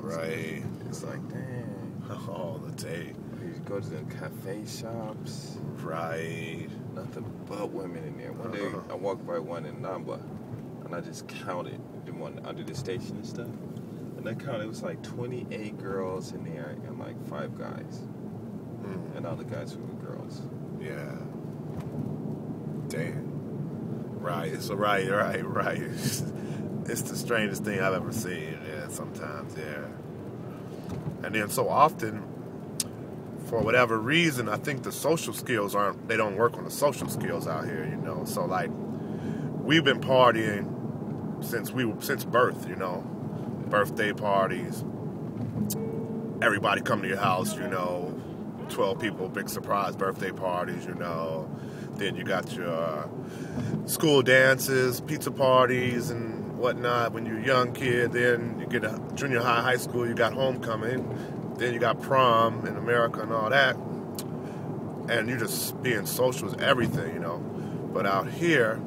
Right. It's like, dang. All the day. You go to the cafe shops. Right. Nothing but women in there. One day I walked by one in Namba, and I just counted the one under the station and stuff. And I counted, it was like 28 girls in there and like 5 guys. And all the guys were girls. Yeah. Damn. Right. It's right. It's the strangest thing I've ever seen. Yeah, sometimes, yeah. And then so often, for whatever reason, I think the social skills they don't work on the social skills out here, you know. So like, we've been partying since birth, you know. Birthday parties, everybody come to your house, you know, 12 people, big surprise birthday parties, you know. Then you got your school dances, pizza parties, and whatnot when you're a young kid. Then you get to junior high school, you got homecoming. Then you got prom in America and all that. And you're just being social is everything, you know. But out here,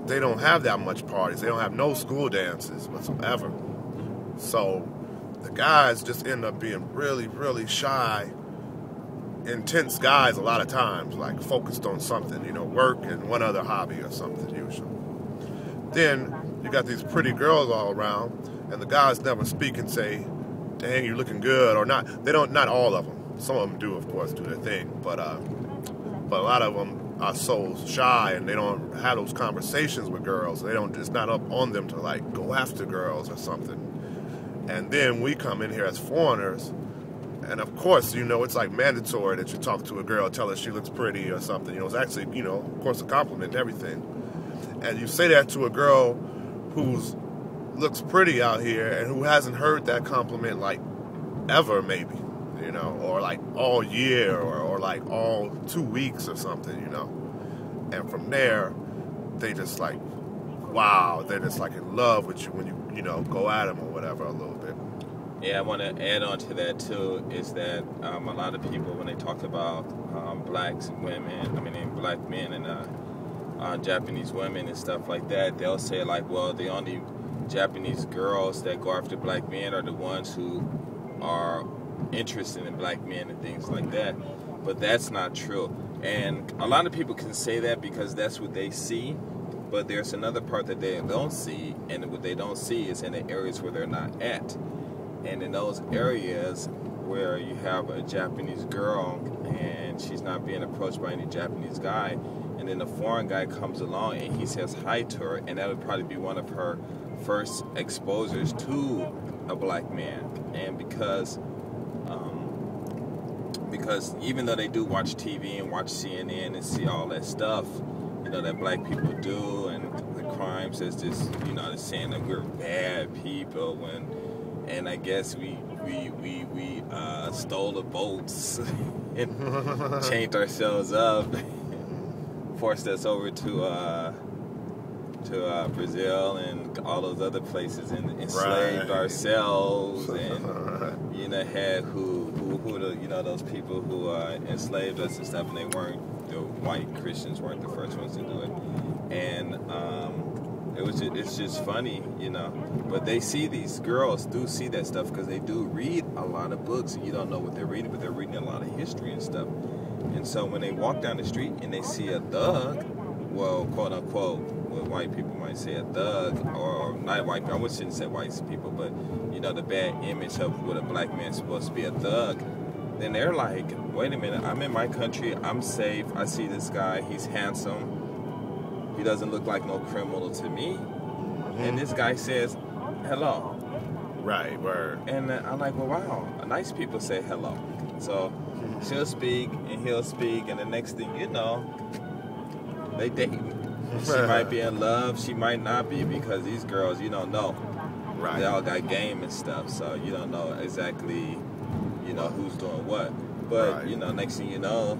they don't have that much parties. They don't have no school dances whatsoever. So the guys just end up being really, really shy, intense guys a lot of times, like focused on something, you know, work and one other hobby or something usually. Then you got these pretty girls all around, and the guys never speak and say, dang, you're looking good, or not. They don't, not all of them. Some of them do, of course, do their thing, but a lot of them are so shy, and they don't have those conversations with girls. They don't, it's not up on them to like go after girls or something. And then we come in here as foreigners, and of course, you know, it's like mandatory that you talk to a girl, tell her she looks pretty or something. You know, it's actually, you know, of course, a compliment and everything. And you say that to a girl who's looks pretty out here and who hasn't heard that compliment like ever, maybe, you know, or like all year or like all 2 weeks or something, you know. And from there, they just like, wow, they're just like in love with you when you know, go at them or whatever a little bit. Yeah, I want to add on to that too, is that a lot of people, when they talk about blacks and women, black men and Japanese women and stuff like that, they'll say like, well, the only Japanese girls that go after black men are the ones who are interested in black men and things like that. But that's not true. And a lot of people can say that because that's what they see. But there's another part that they don't see, and what they don't see is in the areas where they're not at. And in those areas where you have a Japanese girl and she's not being approached by any Japanese guy, and then a foreign guy comes along and he says hi to her, and that would probably be one of her first exposures to a black man. And because even though they do watch TV and watch CNN and see all that stuff, you know, that black people do, and the crimes is just, you know, they're saying that we're bad people, and I guess we stole the boats and changed ourselves up, forced us over to Brazil and all those other places, and enslaved ourselves, and you know, had who the, you know, those people who enslaved us and stuff, and they weren't, the white Christians weren't the first ones to do it, and it's just funny, you know. But they see, these girls do see that stuff because they do read a lot of books, and you don't know what they're reading, but they're reading a lot of history and stuff. And so when they walk down the street and they see a thug, well, quote unquote, what white people might say a thug, or not white people, I shouldn't say white people, but you know, the bad image of what a black man's supposed to be, a thug, then they're like, wait a minute, I'm in my country, I'm safe, I see this guy, he's handsome, he doesn't look like no criminal to me, and this guy says hello. Right, word. And I'm like, well, wow, nice people say hello. So she'll speak and he'll speak, and the next thing you know, they date. She might be in love, she might not be, because these girls, you don't know. Right. They all got game and stuff, so you don't know exactly, you know, who's doing what. But right. You know, next thing you know,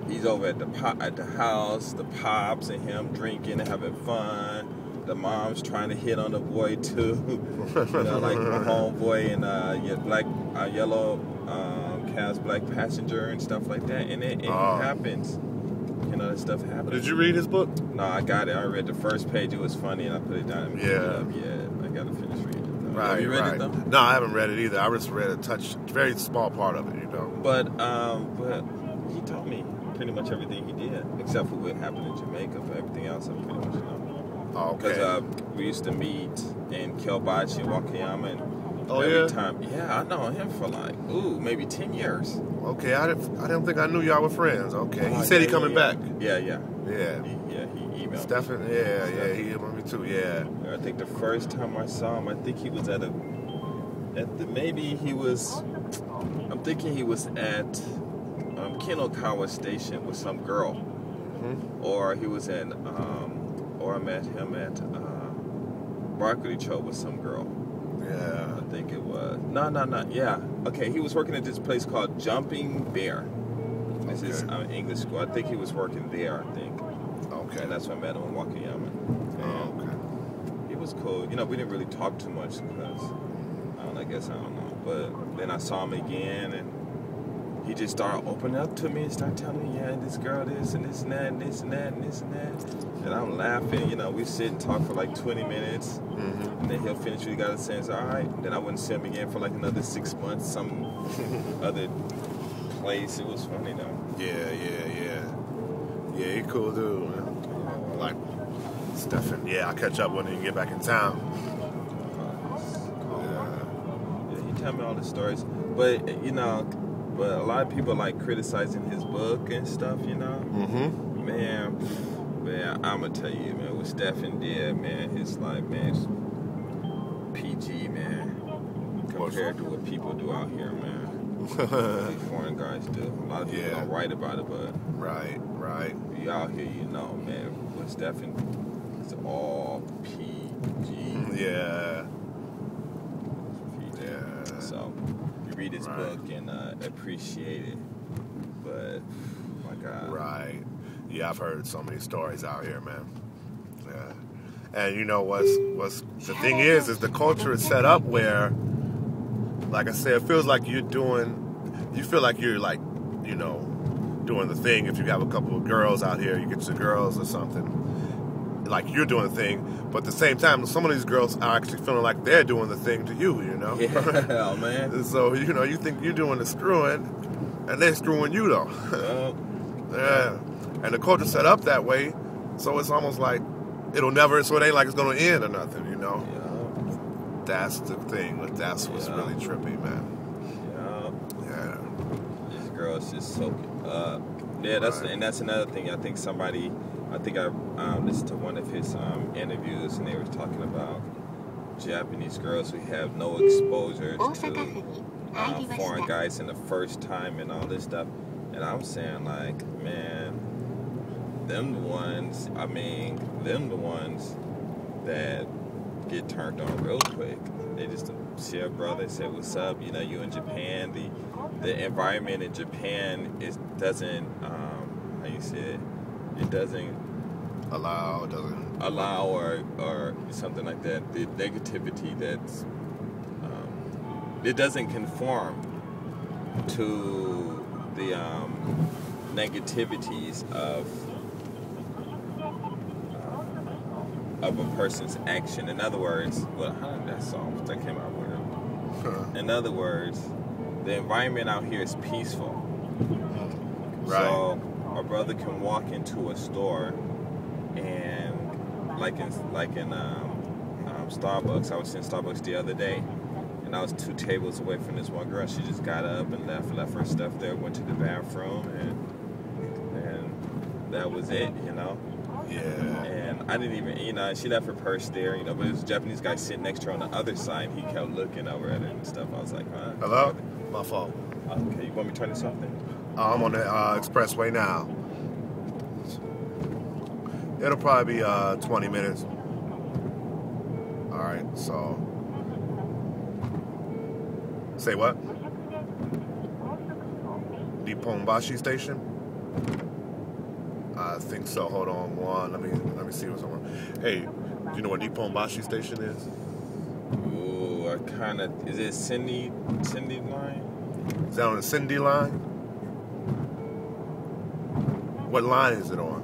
he's over at the house, the pops and him drinking and having fun. The mom's trying to hit on the boy too, you know, like my homeboy and yellow cast black passenger and stuff like that, and it happens. You know, that stuff happens. Did you read his book? No, I got it. I read the first page. It was funny, and I put it down. And yeah. I got to finish reading it. Right, Have you read it though? No, I haven't read it either. I just read a very small part of it, you know. But he told me pretty much everything he did, except for what happened in Jamaica. But everything else, I pretty much know. Oh, okay. Because we used to meet in Kilbachi and Wakayama, and every time. Yeah, I know him for like maybe 10 years. Okay, I didn't think I knew y'all were friends. Okay, he said he coming back. Yeah. Yeah. He emailed Stephen, me. yeah, he emailed me too. Yeah. I think the first time I saw him, I think he was I'm thinking he was at Kinokawa Station with some girl, or he was at, or I met him at Broccoli Cho with some girl. Yeah. I think it was. No. Yeah. Okay, he was working at this place called Jumping Bear. This is English school. I think he was working there, I think. Okay. And that's when I met him in Wakayama. Oh, okay. He was cool. You know, we didn't really talk too much because, I don't know. But then I saw him again, and he just started opening up to me and started telling me, yeah, this girl, this and this and that, and this and that, and this and that. And I'm laughing. You know, we sit and talk for like 20 minutes. And then he'll finish what he got to say and say, all right. And then I wouldn't see him again for like another 6 months, some other place. It was funny, though. Yeah, he cool dude, man. Like Stephen. Yeah, I'll catch up when he get back in town. Yeah, he tell me all the stories. But, you know, a lot of people like criticizing his book and stuff, you know? Man, I'm going to tell you, man, what Stephen did, man, his life, man, it's PG, man, compared to what people do out here, man. These foreign guys do. A lot of people don't write about it, but right. You out here, you know, man. With Stephen, it's all PG. Yeah. So you read his book and appreciate it, but my God. Right. Yeah, I've heard so many stories out here, man. Yeah. And you know what's the thing is the culture is set up where, like I said, it feels like you feel like you're like, you know, doing the thing. If you have a couple of girls out here, you get your girls or something, like you're doing the thing. But at the same time, some of these girls are actually feeling like they're doing the thing to you, you know? Yeah, man. So, you know, you think you're doing the screwing, and they're screwing you, though. Yeah. And the culture's set up that way, so it's almost like so it ain't like it's going to end or nothing, you know? Yeah. That's the thing. That's what's really trippy, man. Yeah. This girl's just soaking up. Yeah, that's another thing. I think I listened to one of his interviews, and they were talking about Japanese girls who have no exposure to foreign guys in the first time and all this stuff. And I'm saying, like, man, them the ones that get turned on real quick. They just see a brother, say, what's up? You know, you in Japan. The environment in Japan doesn't allow or something like that. The negativity that's it doesn't conform to the negativities of a person's action. In other words, how did that song that came out with? In other words, the environment out here is peaceful. Right. So a brother can walk into a store and like in Starbucks. I was in Starbucks the other day, and I was 2 tables away from this one girl. She just got up and left her stuff there, went to the bathroom, and that was it, you know. Yeah. And I didn't even, you know, she left her purse there, you know, but there was a Japanese guy sitting next to her on the other side. He kept looking over at her and stuff. I was like, huh? Hello? My fault. Okay, you want me to turn this off then? I'm on the expressway now. It'll probably be 20 minutes. All right, so. Say what? Nipponbashi Station? I think so. Hold on one. Let me see what's on. Hey, do you know what Nipponbashi Station is? Ooh, I kind of. Is it Cindy line? Is that on the Cindy line? What line is it on?